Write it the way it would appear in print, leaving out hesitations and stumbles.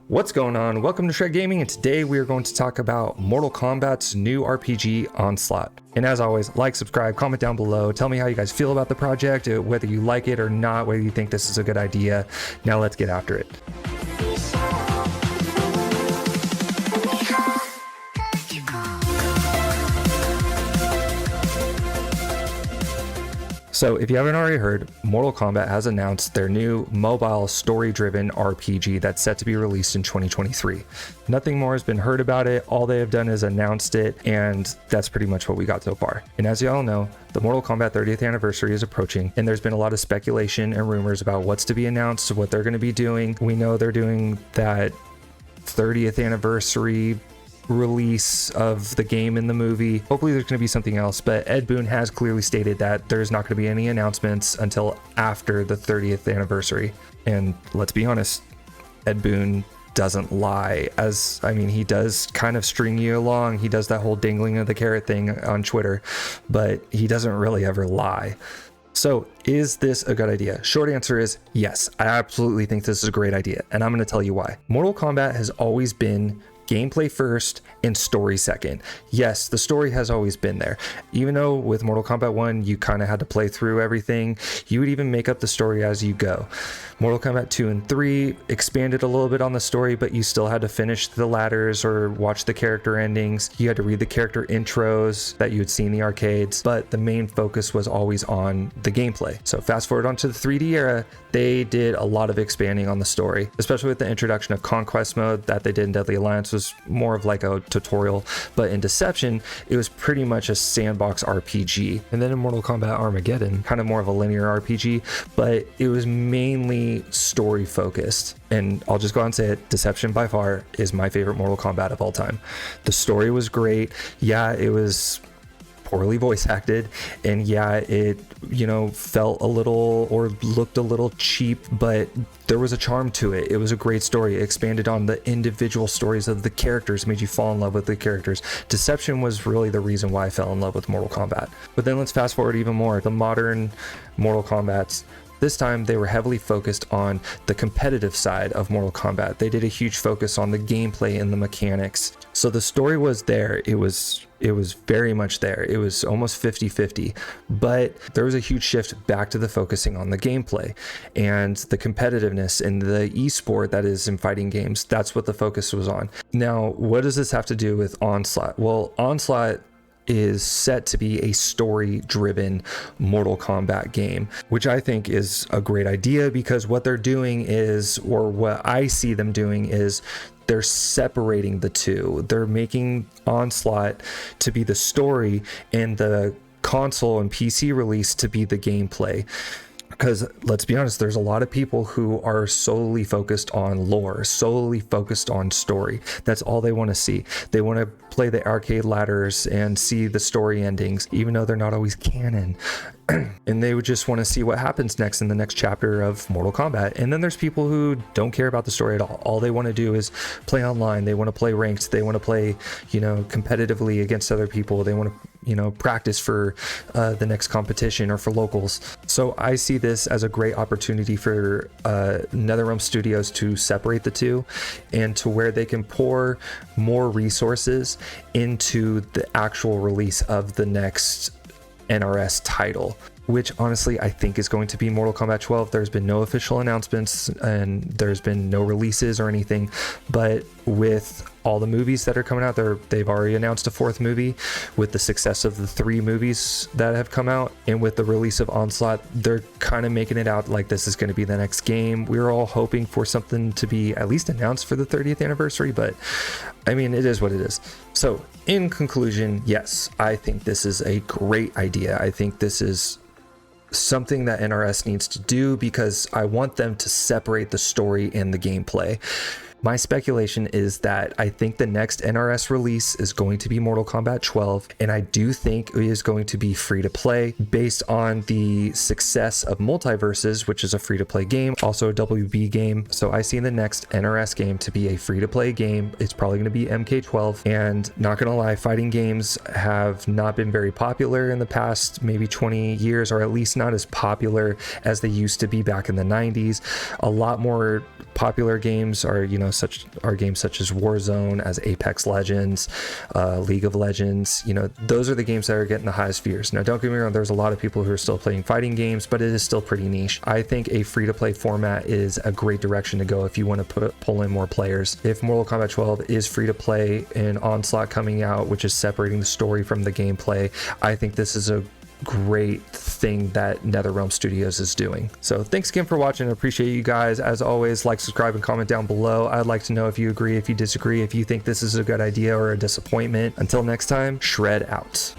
What's going on? Welcome to Shred Gaming, and today we are going to talk about Mortal Kombat's new RPG, Onslaught. And as always, like, subscribe, comment down below, tell me how you guys feel about the project, whether you like it or not, whether you think this is a good idea. Now let's get after it. So if you haven't already heard, Mortal Kombat has announced their new mobile story-driven RPG that's set to be released in 2023. Nothing more has been heard about it. All they have done is announced it, and that's pretty much what we got so far. And as you all know, the Mortal Kombat 30th anniversary is approaching, and there's been a lot of speculation and rumors about what's to be announced, what they're going to be doing. We know they're doing that 30th anniversary release of the game in the movie. Hopefully there's going to be something else, but Ed Boon has clearly stated that there's not going to be any announcements until after the 30th anniversary. And let's be honest, Ed Boon doesn't lie. He does kind of string you along. He does that whole dangling of the carrot thing on Twitter, but he doesn't really ever lie. So is this a good idea? Short answer is yes. I absolutely think this is a great idea, and I'm going to tell you why. Mortal Kombat has always been gameplay first and story second. Yes, the story has always been there. Even though with Mortal Kombat 1, you kind of had to play through everything, you would even make up the story as you go. Mortal Kombat 2 and 3 expanded a little bit on the story, but you still had to finish the ladders or watch the character endings. You had to read the character intros that you would see in the arcades, but the main focus was always on the gameplay. So fast forward onto the 3D era, they did a lot of expanding on the story, especially with the introduction of Conquest mode that they did in Deadly Alliance. Was more of like a tutorial, but in Deception it was pretty much a sandbox RPG. And then in Mortal Kombat Armageddon, kind of more of a linear RPG, but it was mainly story focused. And I'll just go out and say it, Deception by far is my favorite Mortal Kombat of all time. The story was great. Yeah, it was poorly voice acted, and yeah, it felt a little or looked a little cheap, but there was a charm to it. It was a great story. It expanded on the individual stories of the characters, made you fall in love with the characters. Deception was really the reason why I fell in love with Mortal Kombat. But then let's fast forward even more. The modern Mortal Kombats, this time they were heavily focused on the competitive side of Mortal Kombat. They did a huge focus on the gameplay and the mechanics. So the story was there. It was very much there. It was almost 50-50, but there was a huge shift back to the focusing on the gameplay and the competitiveness and the esport that is in fighting games. That's what the focus was on. Now, what does this have to do with Onslaught? Well, Onslaught is set to be a story-driven Mortal Kombat game, which I think is a great idea, because what they're doing is, or what I see them doing is, they're separating the two. They're making Onslaught to be the story and the console and PC release to be the gameplay. Because let's be honest, there's a lot of people who are solely focused on lore, solely focused on story. That's all they want to see. They want to play the arcade ladders and see the story endings, even though they're not always canon. And they would just want to see what happens next in the next chapter of Mortal Kombat. And then there's people who don't care about the story at all. All they want to do is play online. They want to play ranked. They want to play, competitively against other people. They want to, practice for the next competition or for locals. So I see this as a great opportunity for NetherRealm Studios to separate the two, and to where they can pour more resources into the actual release of the next NRS title, which honestly I think is going to be Mortal Kombat 12. There's been no official announcements and there's been no releases or anything, but with all the movies that are coming out, they've already announced a 4th movie. With the success of the 3 movies that have come out, and with the release of Onslaught, they're kind of making it out like this is going to be the next game. We were all hoping for something to be at least announced for the 30th anniversary, but it is what it is. So in conclusion, yes, I think this is a great idea. I think this is something that NRS needs to do, because I want them to separate the story and the gameplay. My speculation is that I think the next NRS release is going to be Mortal Kombat 12, and I do think it is going to be free to play based on the success of Multiverses, which is a free to play game, also a WB game. So I see the next NRS game to be a free to play game. It's probably going to be MK12, and not gonna lie, fighting games have not been very popular in the past maybe 20 years, or at least not as popular as they used to be back in the 90s. A lot more popular games are, you know, such games such as Warzone, as Apex Legends, League of Legends. You know, those are the games that are getting the highest views. Now, don't get me wrong, there's a lot of people who are still playing fighting games, but it is still pretty niche. I think a free-to-play format is a great direction to go if you want to pull in more players. If Mortal Kombat 12 is free-to-play and Onslaught coming out, which is separating the story from the gameplay, I think this is a great thing that NetherRealm Studios is doing. So thanks again for watching. I appreciate you guys. As always, like, subscribe, and comment down below. I'd like to know if you agree, if you disagree, if you think this is a good idea or a disappointment. Until next time, shred out.